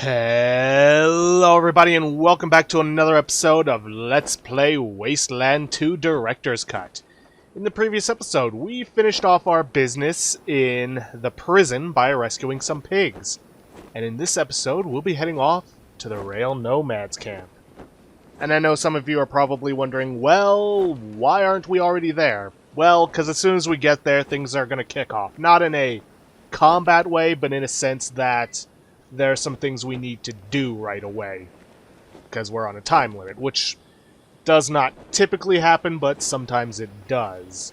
Hello everybody and welcome back to another episode of Let's Play Wasteland 2 Director's Cut. In the previous episode, we finished off our business in the prison by rescuing some pigs. And in this episode, we'll be heading off to the Rail Nomads camp. And I know some of you are probably wondering, well, why aren't we already there? Well, because as soon as we get there, things are going to kick off. Not in a combat way, but in a sense that there are some things we need to do right away, because we're on a time limit, which does not typically happen, but sometimes it does.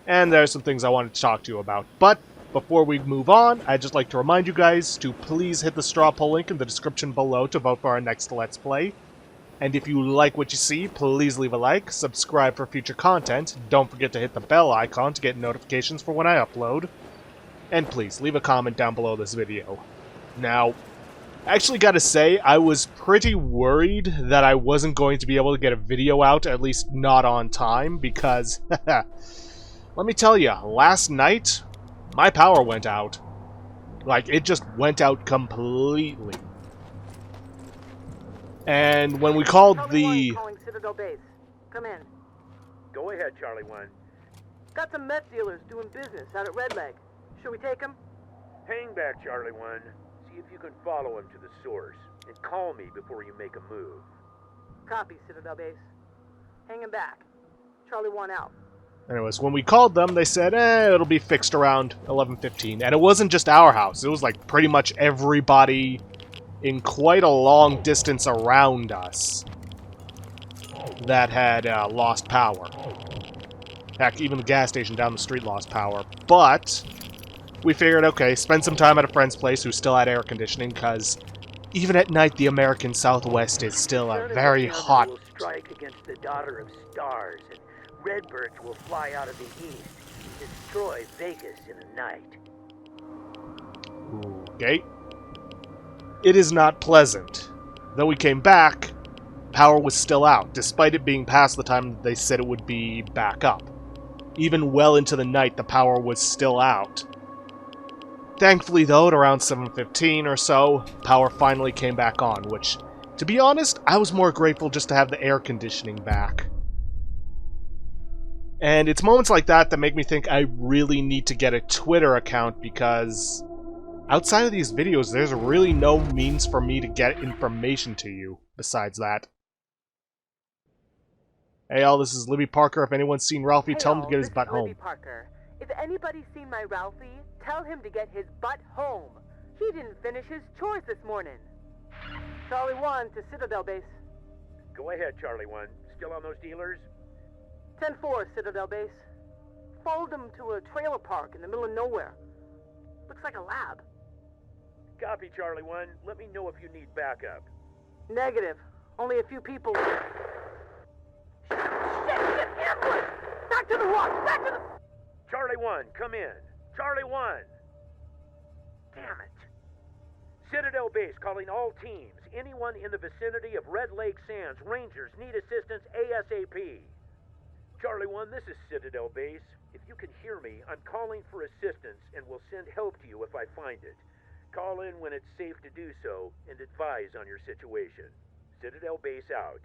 And there are some things I wanted to talk to you about. But before we move on, I'd just like to remind you guys to please hit the straw poll link in the description below to vote for our next Let's Play. And if you like what you see, please leave a like, subscribe for future content, don't forget to hit the bell icon to get notifications for when I upload, and please leave a comment down below this video. Now, I actually gotta say, I was pretty worried that I wasn't going to be able to get a video out, at least not on time, because, let me tell you, last night, my power went out. Like, it just went out completely. And when we called Charlie 1 calling Citadel Base. Come in. Go ahead, Charlie 1. Got some meth dealers doing business out at Red Leg. Should we take them? Hang back, Charlie 1. See if you can follow him to the source, and call me before you make a move. Copy, Citadel Base. Hanging back. Charlie 1 out. Anyways, when we called them, they said, it'll be fixed around 11:15. And it wasn't just our house. It was like pretty much everybody in quite a long distance around us that had lost power. Heck, even the gas station down the street lost power. But we figured, okay, spend some time at a friend's place who still had air conditioning, because even at night, the American Southwest is still a very hot... will strike against the daughter of stars, and redbirds will fly out of the east and destroy Vegas in a night. Okay. It is not pleasant. Though we came back, power was still out, despite it being past the time they said it would be back up. Even well into the night, the power was still out. Thankfully, though, at around 7:15 or so, power finally came back on, which, to be honest, I was more grateful just to have the air conditioning back. And it's moments like that that make me think I really need to get a Twitter account, because outside of these videos, there's really no means for me to get information to you besides that. Hey all, this is Libby Parker. If anyone's seen Ralphie, tell him to get his butt home. Libby Parker. If anybody's seen my Ralphie, tell him to get his butt home. He didn't finish his chores this morning. Charlie 1 to Citadel Base. Go ahead, Charlie 1. Still on those dealers? 10-4, Citadel Base. Followed them to a trailer park in the middle of nowhere. Looks like a lab. Copy, Charlie 1. Let me know if you need backup. Negative. Only a few people. Shit! Ambulance! Back to the rocks! Back to the... Charlie 1, come in. Charlie 1! Damn it. Citadel Base calling all teams. Anyone in the vicinity of Red Lake Sands. Rangers need assistance ASAP. Charlie 1, this is Citadel Base. If you can hear me, I'm calling for assistance and will send help to you if I find it. Call in when it's safe to do so and advise on your situation. Citadel Base out.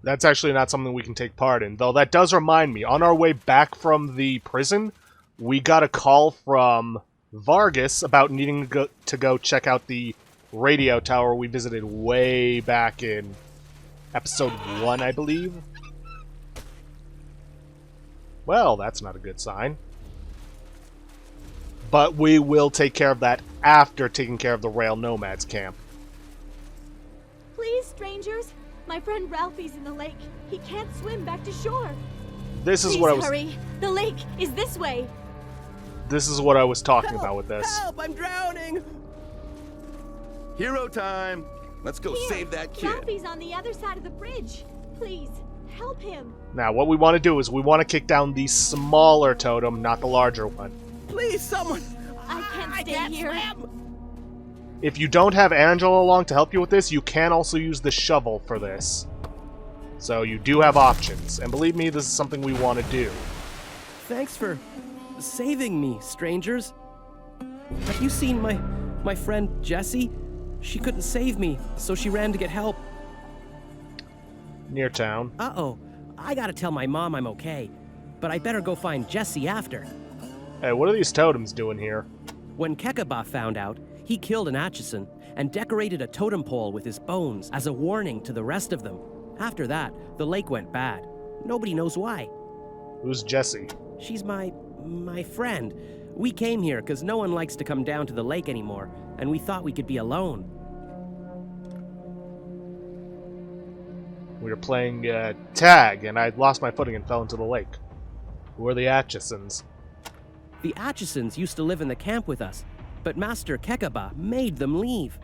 That's actually not something we can take part in, though that does remind me, on our way back from the prison, we got a call from Vargas about needing to go check out the radio tower we visited way back in episode 1, I believe. Well, that's not a good sign. But we will take care of that after taking care of the Rail Nomads camp. Please, strangers. My friend Ralphie's in the lake. He can't swim back to shore. This is Please what I was... hurry. The lake is this way. This is what I was talking about with this. Help! I'm drowning! Hero time! Let's go Here, save that kid. Ralphie's on the other side of the bridge. Please, help him. Now, what we want to do is we want to kick down the smaller totem, not the larger one. Please, someone! I can't stay can't here. swim. If you don't have Angela along to help you with this, you can also use the shovel for this. So you do have options. And believe me, this is something we want to do. Thanks for saving me, strangers. Have you seen my friend Jesse? She couldn't save me, so she ran to get help. Near town. Uh-oh. I gotta tell my mom I'm okay. But I better go find Jesse after. Hey, what are these totems doing here? When Kekaba found out, he killed an Atchison and decorated a totem pole with his bones as a warning to the rest of them. After that, the lake went bad. Nobody knows why. Who's Jesse? She's my friend. We came here because no one likes to come down to the lake anymore, and we thought we could be alone. We were playing tag, and I lost my footing and fell into the lake. Who are the Atchisons? The Atchisons used to live in the camp with us, but Master Kekaba made them leave.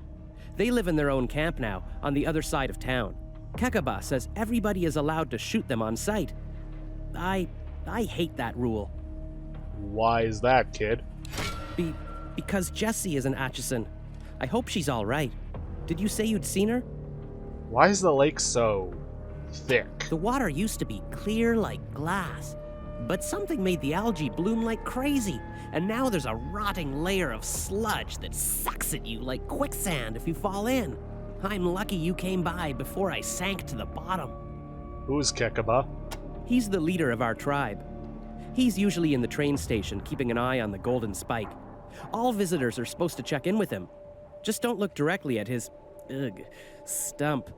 They live in their own camp now, on the other side of town. Kekaba says everybody is allowed to shoot them on sight. I hate that rule. Why is that, kid? Because Jessie is an Atchison. I hope she's all right. Did you say you'd seen her? Why is the lake so thick? The water used to be clear like glass, but something made the algae bloom like crazy, and now there's a rotting layer of sludge that sucks at you like quicksand if you fall in. I'm lucky you came by before I sank to the bottom. Who's Kekaba? He's the leader of our tribe. He's usually in the train station keeping an eye on the golden spike. All visitors are supposed to check in with him. Just don't look directly at his, stump.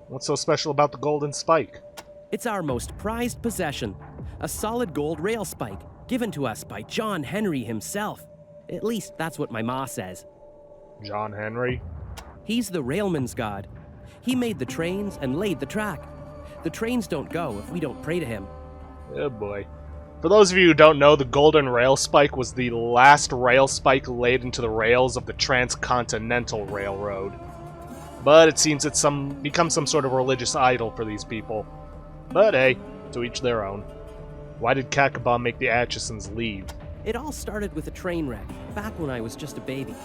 What's so special about the golden spike? It's our most prized possession. A solid gold rail spike, given to us by John Henry himself. At least that's what my ma says. John Henry? He's the railman's god. He made the trains and laid the track. The trains don't go if we don't pray to him. Oh boy. For those of you who don't know, the golden rail spike was the last rail spike laid into the rails of the Transcontinental Railroad. But it seems it's become some sort of religious idol for these people. But hey, to each their own. Why did Kekaba make the Atchisons leave? It all started with a train wreck, back when I was just a baby.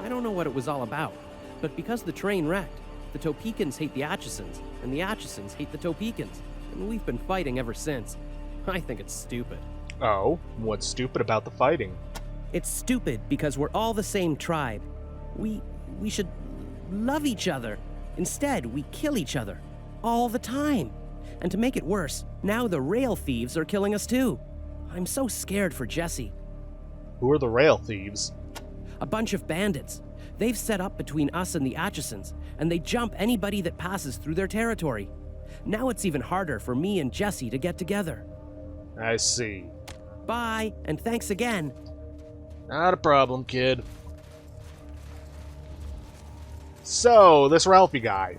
I don't know what it was all about, but because the train wrecked, the Topekans hate the Atchisons, and the Atchisons hate the Topekans, and we've been fighting ever since. I think it's stupid. Oh? What's stupid about the fighting? It's stupid because we're all the same tribe. We should love each other. Instead, we kill each other. All the time. And to make it worse, now the rail thieves are killing us too. I'm so scared for Jesse. Who are the rail thieves? A bunch of bandits. They've set up between us and the Atchisons, and they jump anybody that passes through their territory. Now it's even harder for me and Jesse to get together. I see. Bye, and thanks again. Not a problem, kid. So, this Ralphie guy.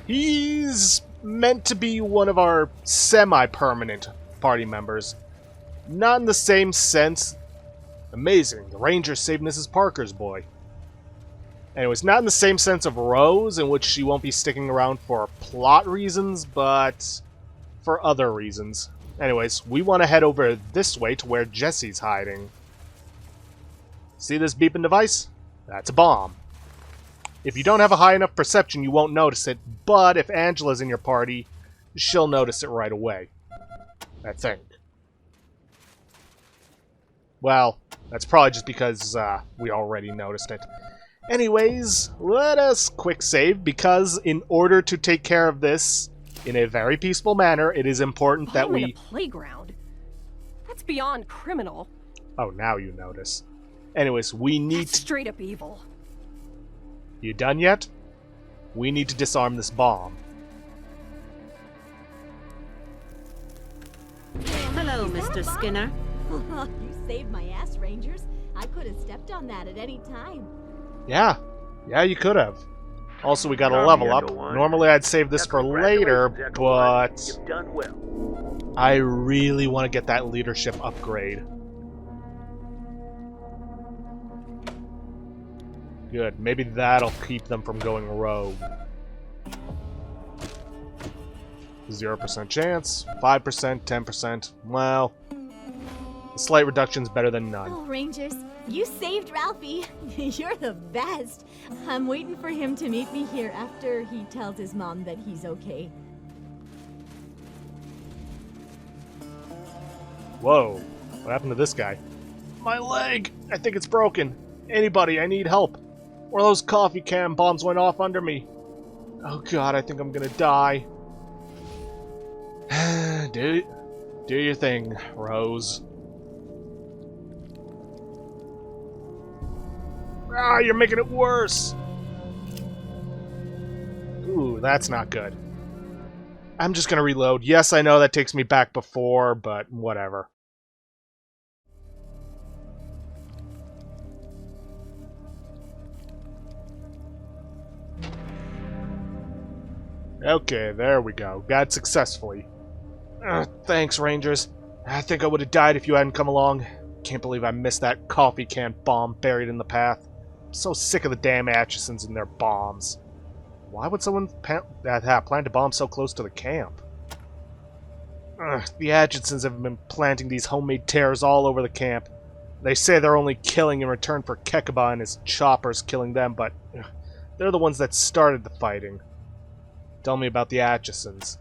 He's meant to be one of our semi-permanent party members. Not in the same sense. Amazing, the Ranger saved Mrs. Parker's boy. Anyways, not in the same sense of Rose, in which she won't be sticking around for plot reasons, but for other reasons. Anyways, we want to head over this way to where Jesse's hiding. See this beeping device? That's a bomb. If you don't have a high enough perception, you won't notice it, but if Angela's in your party, she'll notice it right away. I think. Well, that's probably just because we already noticed it. Anyways, let us quick save, because in order to take care of this in a very peaceful manner, it is important that we... In a playground? That's beyond criminal. Oh, now you notice. Anyways, we need That's straight up evil. You done yet? We need to disarm this bomb. Hello, Mr. Skinner. You saved my ass, Rangers. I could have stepped on that at any time. Yeah, you could have. Also, we got a level up. Normally I'd save this for later, but You've done well. I really want to get that leadership upgrade. Good. Maybe that'll keep them from going rogue. 0% chance, 5%, 10%. Well, a slight reduction's better than none. Oh, Rangers, you saved Ralphie. You're the best. I'm waiting for him to meet me here after he tells his mom that he's okay. Whoa, what happened to this guy? My leg! I think it's broken. Anybody, I need help. Or those coffee can bombs went off under me. Oh god, I think I'm gonna die. Do your thing, Rose. Ah, you're making it worse! Ooh, that's not good. I'm just gonna reload. Yes, I know that takes me back before, but whatever. Okay, there we go. Got it successfully. Thanks, Rangers. I think I would have died if you hadn't come along. Can't believe I missed that coffee can bomb buried in the path. I'm so sick of the damn Atchisons and their bombs. Why would someone plan to bomb so close to the camp? The Atchisons have been planting these homemade terrors all over the camp. They say they're only killing in return for Kekaba and his choppers killing them, but they're the ones that started the fighting. Tell me about the Atchisons.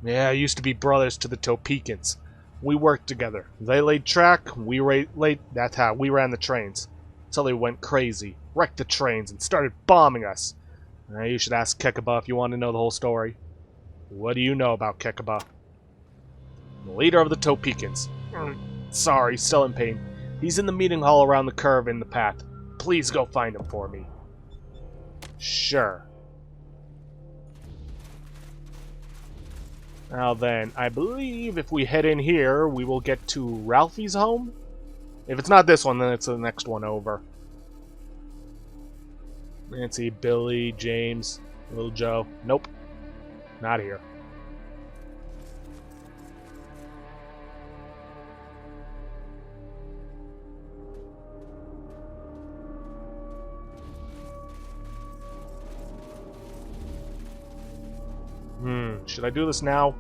Yeah, I used to be brothers to the Topekans. We worked together. They laid track, we ran the trains. Until they went crazy, wrecked the trains, and started bombing us. You should ask Kekaba if you want to know the whole story. What do you know about Kekaba? The leader of the Topekans. Sorry, still in pain. He's in the meeting hall around the curve in the path. Please go find him for me. Sure. Now then, I believe if we head in here, we will get to Ralphie's home? If it's not this one, then it's the next one over. Nancy, Billy, James, Little Joe. Nope. Not here. Should I do this now?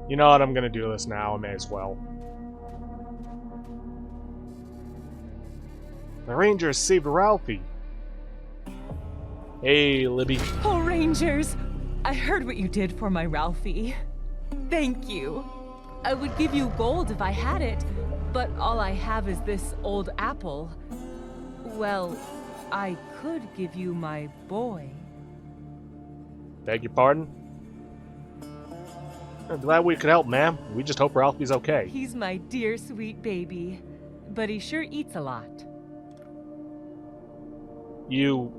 You know what, I'm gonna do this now, I may as well. The Rangers saved Ralphie. Hey, Libby. Oh, Rangers! I heard what you did for my Ralphie. Thank you. I would give you gold if I had it, but all I have is this old apple. Well, I could give you my boy. Beg your pardon? I'm glad we could help, ma'am. We just hope Ralphie's okay. He's my dear, sweet baby, but he sure eats a lot. You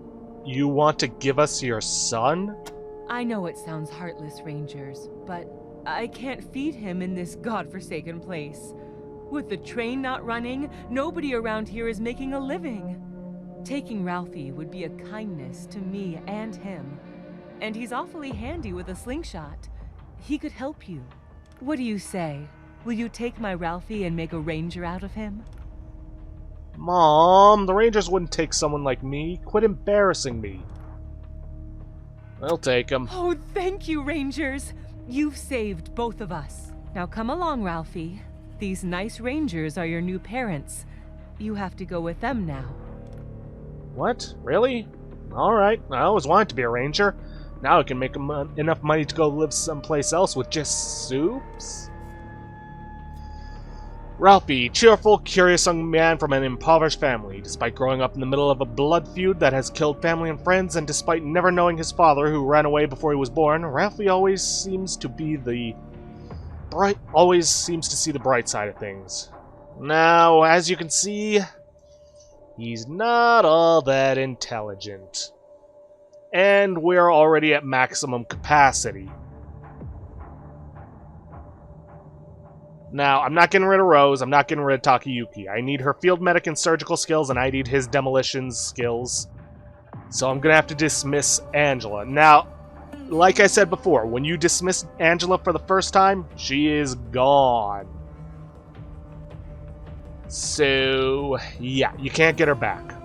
want to give us your son? I know it sounds heartless, Rangers, but I can't feed him in this godforsaken place. With the train not running, nobody around here is making a living. Taking Ralphie would be a kindness to me and him. And he's awfully handy with a slingshot. He could help you. What do you say? Will you take my Ralphie and make a ranger out of him? Mom, the Rangers wouldn't take someone like me. Quit embarrassing me. I'll take him. Oh, thank you, Rangers. You've saved both of us. Now come along, Ralphie. These nice Rangers are your new parents. You have to go with them now. What? Really? Alright, I always wanted to be a ranger. Now I can make enough money to go live someplace else with just soups? Ralphie, cheerful, curious young man from an impoverished family. Despite growing up in the middle of a blood feud that has killed family and friends, and despite never knowing his father, who ran away before he was born, Ralphie always seems to see the bright side of things. Now, as you can see, he's not all that intelligent. And we're already at maximum capacity. Now, I'm not getting rid of Rose, I'm not getting rid of Takayuki. I need her field medic and surgical skills, and I need his demolition skills. So I'm gonna have to dismiss Angela. Now, like I said before, when you dismiss Angela for the first time, she is gone. So, yeah, you can't get her back.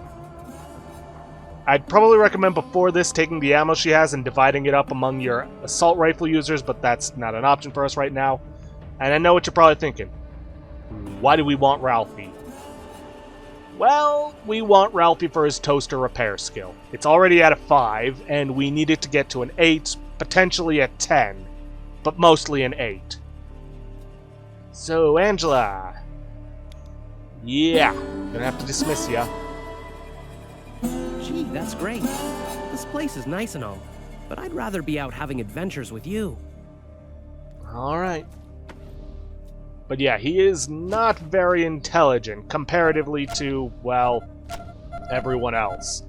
I'd probably recommend before this taking the ammo she has and dividing it up among your assault rifle users, but that's not an option for us right now. And I know what you're probably thinking. Why do we want Ralphie? Well, we want Ralphie for his toaster repair skill. It's already at a 5, and we need it to get to an 8, potentially a 10, but mostly an 8. So, Angela, Yeah, gonna have to dismiss ya. Gee, that's great. This place is nice and all, but I'd rather be out having adventures with you. Alright. But yeah, he is not very intelligent comparatively to, well, everyone else.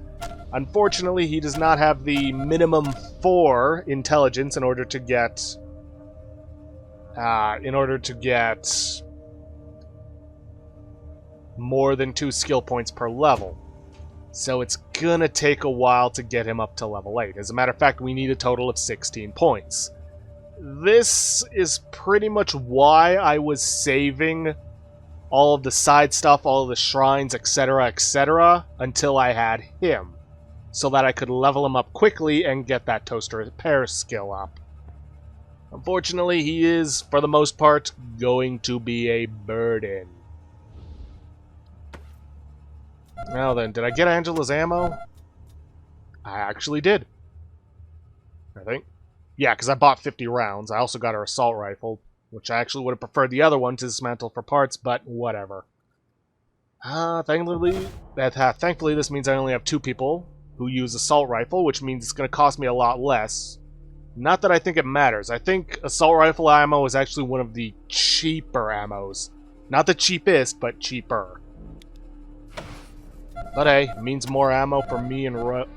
Unfortunately, he does not have the minimum 4 intelligence in order to get more than 2 skill points per level. So it's gonna take a while to get him up to level 8. As a matter of fact, we need a total of 16 points. This is pretty much why I was saving all of the side stuff, all of the shrines, etc., until I had him, so that I could level him up quickly and get that toaster repair skill up. Unfortunately, he is, for the most part, going to be a burden. Now then, did I get Angela's ammo? I actually did. I think. Yeah, because I bought 50 rounds. I also got her assault rifle, which I actually would have preferred the other one to dismantle for parts, but whatever. Thankfully, this means I only have 2 people who use assault rifle, which means it's going to cost me a lot less. Not that I think it matters. I think assault rifle ammo is actually one of the cheaper ammos. Not the cheapest, but cheaper. But hey, it means more ammo for me and Rogue.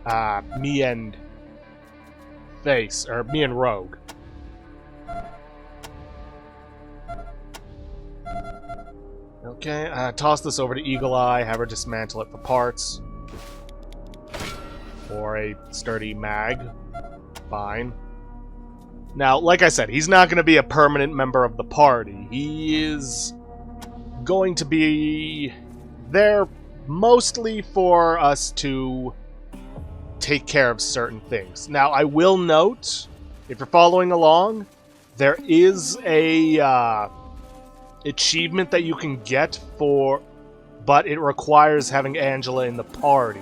Okay, toss this over to Eagle Eye, have her dismantle it for parts. Or a sturdy mag. Fine. Now, like I said, he's not going to be a permanent member of the party. He is going to be there mostly for us to take care of certain things. Now, I will note, if you're following along, there is a achievement that you can get for, but it requires having Angela in the party.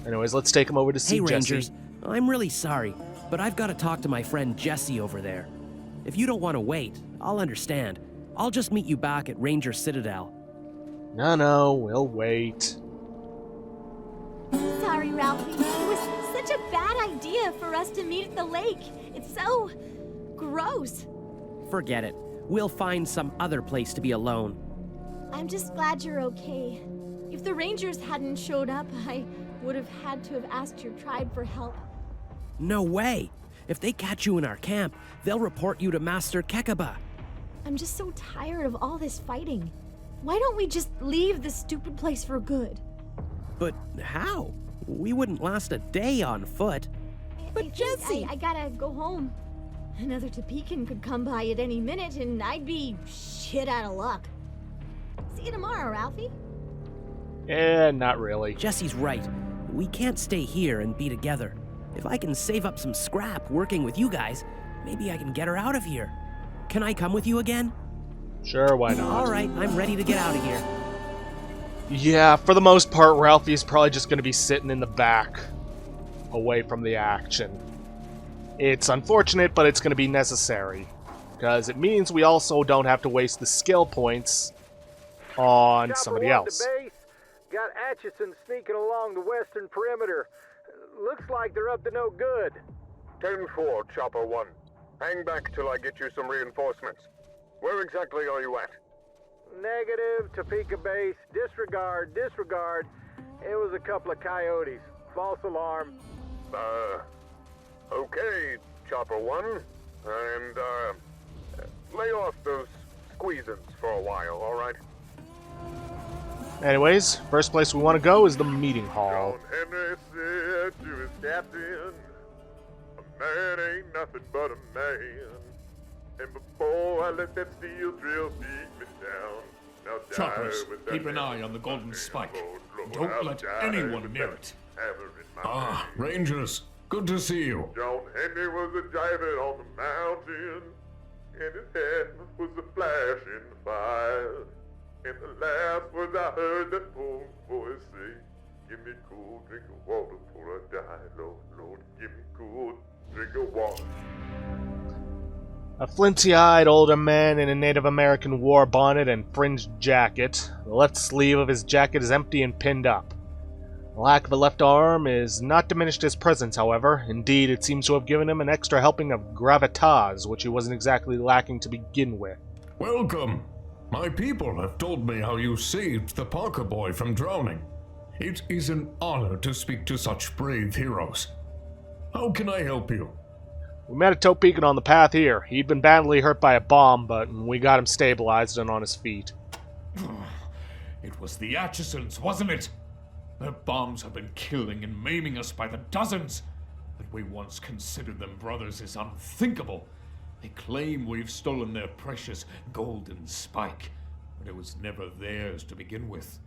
Anyways, let's take him over to see Hey, Jesse. Rangers, I'm really sorry, but I've got to talk to my friend Jesse over there. If you don't want to wait, I'll understand. I'll just meet you back at Ranger Citadel. No, we'll wait. Sorry, Ralphie. It was such a bad idea for us to meet at the lake. It's so gross. Forget it. We'll find some other place to be alone. I'm just glad you're okay. If the Rangers hadn't showed up, I would have had to have asked your tribe for help. No way! If they catch you in our camp, they'll report you to Master Kekaba. I'm just so tired of all this fighting. Why don't we just leave this stupid place for good? But how? We wouldn't last a day on foot. But Jesse! I gotta go home. Another Topeka could come by at any minute and I'd be shit out of luck. See you tomorrow, Ralphie. Not really. Jesse's right. We can't stay here and be together. If I can save up some scrap working with you guys, maybe I can get her out of here. Can I come with you again? Sure, why not? Alright, I'm ready to get out of here. Yeah, for the most part, Ralphie's probably just going to be sitting in the back, away from the action. It's unfortunate, but it's going to be necessary, because it means we also don't have to waste the skill points on somebody else. Got Atchison sneaking along the western perimeter. Looks like they're up to no good. 10-4, Chopper 1. Hang back till I get you some reinforcements. Where exactly are you at? Negative, Topeka Base. Disregard. It was a couple of coyotes. False alarm. Okay, Chopper 1. And, lay off those squeezins for a while, alright? Anyways, first place we want to go is the meeting hall. John Henry said to his captain, a man ain't nothing but a man. And before I let that steel drill beat me down, now Choppers, keep an eye on the golden spike. Don't let anyone near it. Ah, Rangers, good to see you. John Henry was a driving on the mountain, and his head was a flashing fire. And the last words I heard that old voice say, give me cool drink of water before I die, Lord, Lord, give me cool drink of water. A flinty-eyed older man in a Native American war bonnet and fringed jacket. The left sleeve of his jacket is empty and pinned up. The lack of a left arm is not diminished his presence, however. Indeed, it seems to have given him an extra helping of gravitas, which he wasn't exactly lacking to begin with. Welcome. My people have told me how you saved the Parker boy from drowning. It is an honor to speak to such brave heroes. How can I help you? We met a Topeka on the path here. He'd been badly hurt by a bomb, but we got him stabilized and on his feet. It was the Atchisons, wasn't it? Their bombs have been killing and maiming us by the dozens. That we once considered them brothers is unthinkable. They claim we've stolen their precious golden spike, but it was never theirs to begin with.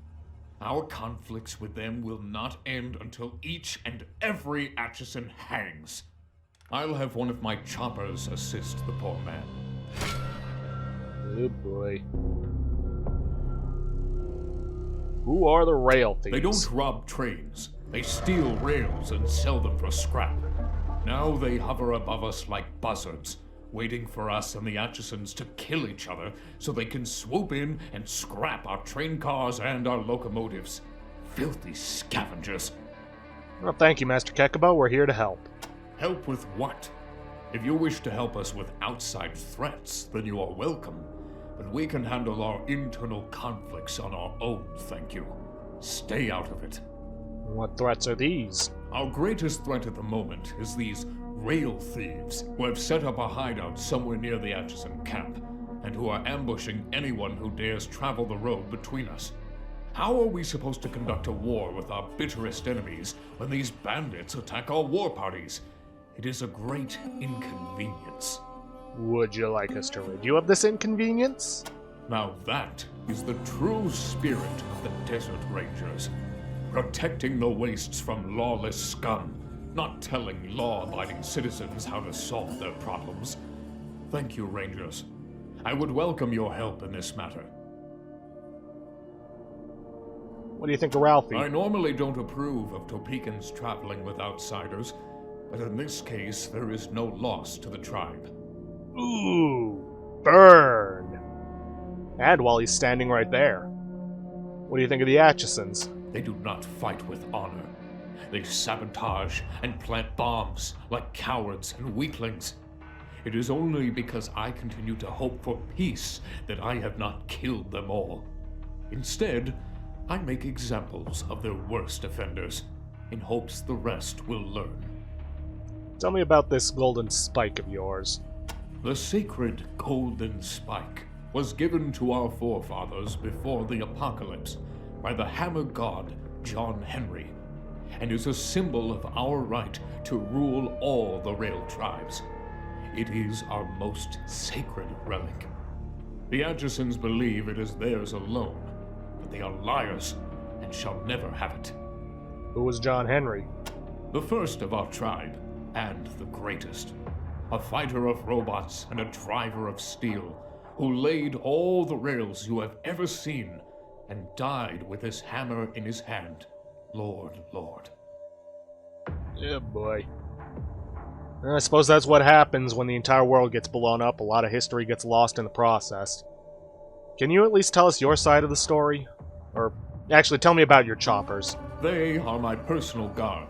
Our conflicts with them will not end until each and every Atchison hangs. I'll have one of my choppers assist the poor man. Oh boy. Who are the rail thieves? They don't rob trains. They steal rails and sell them for scrap. Now they hover above us like buzzards, waiting for us and the Atchisons to kill each other so they can swoop in and scrap our train cars and our locomotives. Filthy scavengers. Well, thank you, Master Kekaba. We're here to help. Help with what? If you wish to help us with outside threats, then you are welcome. But we can handle our internal conflicts on our own, thank you. Stay out of it. What threats are these? Our greatest threat at the moment is these rail thieves who have set up a hideout somewhere near the Atchison camp, and who are ambushing anyone who dares travel the road between us. How are we supposed to conduct a war with our bitterest enemies when these bandits attack our war parties? It is a great inconvenience. Would you like us to rid you of this inconvenience? Now that is the true spirit of the Desert Rangers. Protecting the wastes from lawless scum, not telling law-abiding citizens how to solve their problems. Thank you, Rangers. I would welcome your help in this matter. What do you think of Ralphie? I normally don't approve of Topekans traveling with outsiders, but in this case, there is no loss to the tribe. Ooh, burn! And while he's standing right there. What do you think of the Atchisons? They do not fight with honor. They sabotage and plant bombs like cowards and weaklings. It is only because I continue to hope for peace that I have not killed them all. Instead, I make examples of their worst offenders, in hopes the rest will learn. Tell me about this golden spike of yours. The sacred golden spike was given to our forefathers before the apocalypse by the hammer god John Henry, and is a symbol of our right to rule all the rail tribes. It is our most sacred relic. The Atchisons believe it is theirs alone, but they are liars and shall never have it. Who was John Henry? The first of our tribe, and the greatest. A fighter of robots and a driver of steel, who laid all the rails you have ever seen, and died with his hammer in his hand. Lord. Yeah, boy. I suppose that's what happens when the entire world gets blown up. A lot of history gets lost in the process. Can you at least tell us your side of the story? Or, actually, tell me about your choppers. They are my personal guard.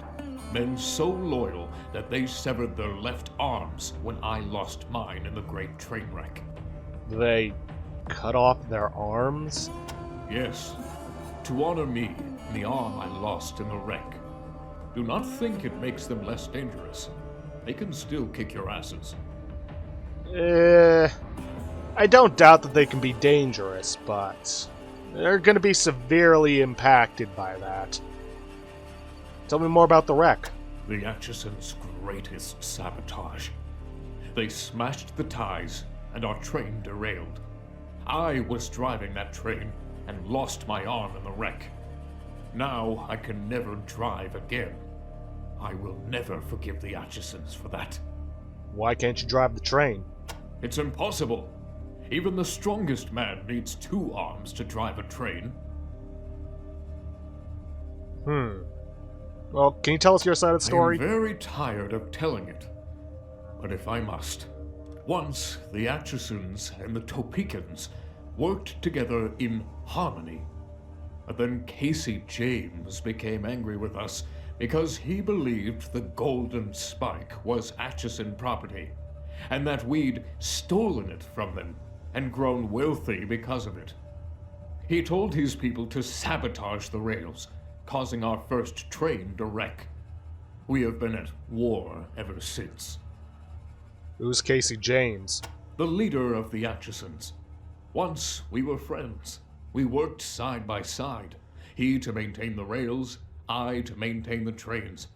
Men so loyal that they severed their left arms when I lost mine in the Great Train Wreck. They cut off their arms? Yes. To honor me and the arm I lost in the wreck. Do not think it makes them less dangerous. They can still kick your asses. I don't doubt that they can be dangerous, but they're going to be severely impacted by that. Tell me more about the wreck. The Atchisons' greatest sabotage. They smashed the ties, and our train derailed. I was driving that train, and lost my arm in the wreck. Now I can never drive again. I will never forgive the Atchisons for that. Why can't you drive the train? It's impossible. Even the strongest man needs 2 arms to drive a train. Well, can you tell us your side of the story? I'm very tired of telling it. But if I must, Once, the Atchisons and the Topekans worked together in harmony. But then Casey James became angry with us because he believed the Golden Spike was Atchison property, and that we'd stolen it from them and grown wealthy because of it. He told his people to sabotage the rails, causing our first train to wreck. We have been at war ever since. Who's Casey James? The leader of the Atchisons. Once we were friends. We worked side by side. He to maintain the rails, I to maintain the trains.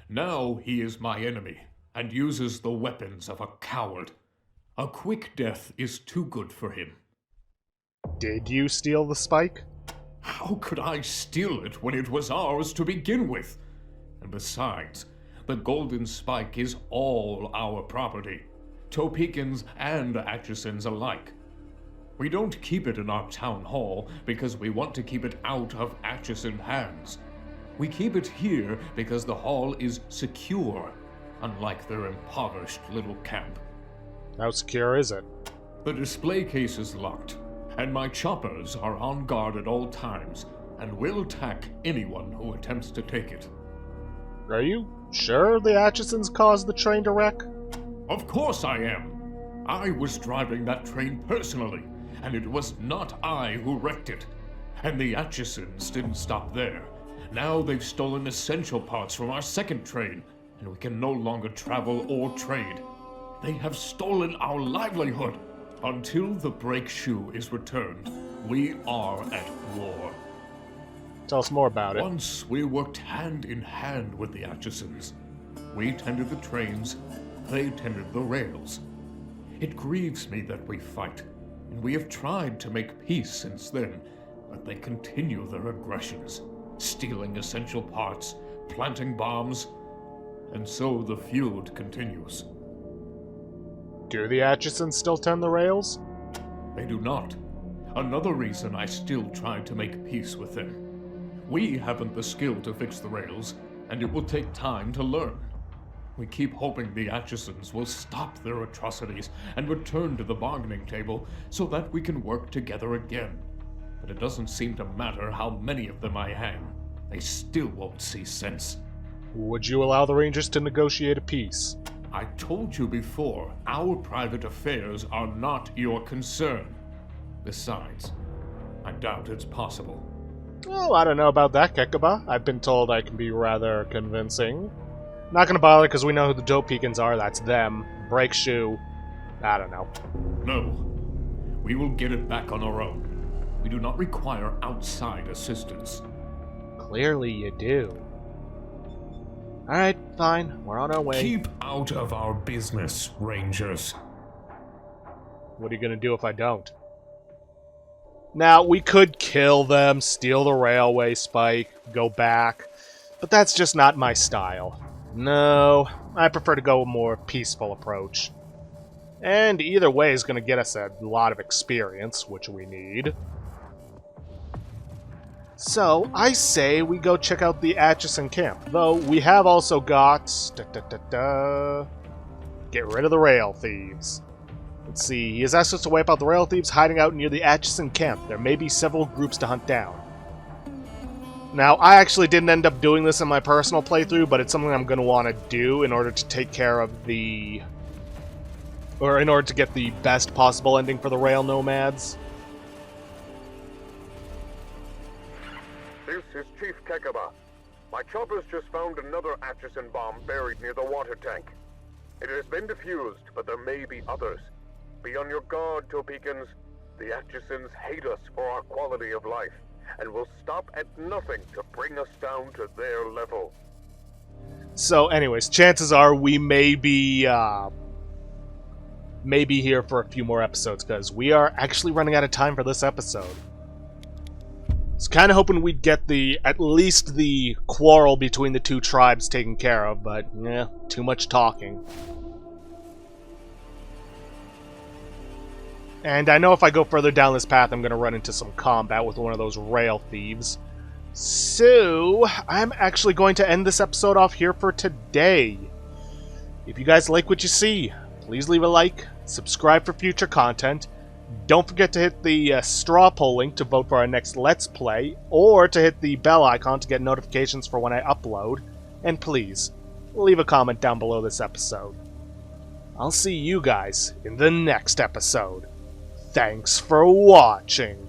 Now he is my enemy, and uses the weapons of a coward. A quick death is too good for him. Did you steal the spike? How could I steal it when it was ours to begin with? And besides, the Golden Spike is all our property, Topekans and Atchisons alike. We don't keep it in our town hall because we want to keep it out of Atchison hands. We keep it here because the hall is secure, unlike their impoverished little camp. How secure is it? The display case is locked, and my choppers are on guard at all times, and will attack anyone who attempts to take it. Are you sure the Atchisons caused the train to wreck? Of course I am. I was driving that train personally, and it was not I who wrecked it. And the Atchisons didn't stop there. Now they've stolen essential parts from our second train, and we can no longer travel or trade. They have stolen our livelihood. Until the brake shoe is returned, we are at war. Tell us more about it. Once we worked hand in hand with the Atchisons. We tended the trains, they tended the rails. It grieves me that we fight, and we have tried to make peace since then, but they continue their aggressions, stealing essential parts, planting bombs, and so the feud continues. Do the Atchisons still tend the rails? They do not. Another reason I still try to make peace with them. We haven't the skill to fix the rails, and it will take time to learn. We keep hoping the Atchisons will stop their atrocities and return to the bargaining table so that we can work together again. But it doesn't seem to matter how many of them I hang. They still won't see sense. Would you allow the Rangers to negotiate a peace? I told you before, our private affairs are not your concern. Besides, I doubt it's possible. Well, I don't know about that, Kekaba. I've been told I can be rather convincing. Not gonna bother because we know who the Topekans are, that's them. Break shoe. I don't know. No. We will get it back on our own. We do not require outside assistance. Clearly you do. Alright, fine. We're on our way. Keep out of our business, Rangers. What are you gonna do if I don't? Now, we could kill them, steal the railway spike, go back, but that's just not my style. No, I prefer to go a more peaceful approach. And either way is going to get us a lot of experience, which we need. So, I say we go check out the Atchison camp, though we have also got... Get rid of the rail thieves. Let's see, he has asked us to wipe out the rail thieves hiding out near the Atchison camp. There may be several groups to hunt down. Now, I actually didn't end up doing this in my personal playthrough, but it's something I'm going to want to do in order to take care of the... or in order to get the best possible ending for the rail nomads. This is Chief Kekaba. My choppers just found another Atchison bomb buried near the water tank. It has been defused, but there may be others. Be on your guard, Topekans. The Atchisons hate us for our quality of life, and will stop at nothing to bring us down to their level. So anyways, chances are we may be here for a few more episodes, because we are actually running out of time for this episode. I was kind of hoping we'd get at least the quarrel between the two tribes taken care of, but yeah, too much talking. And I know if I go further down this path, I'm going to run into some combat with one of those rail thieves. So, I'm actually going to end this episode off here for today. If you guys like what you see, Please leave a like, subscribe for future content. Don't forget to hit the straw poll link to vote for our next Let's Play, or to hit the bell icon to get notifications for when I upload. And please, leave a comment down below this episode. I'll see you guys in the next episode. Thanks for watching.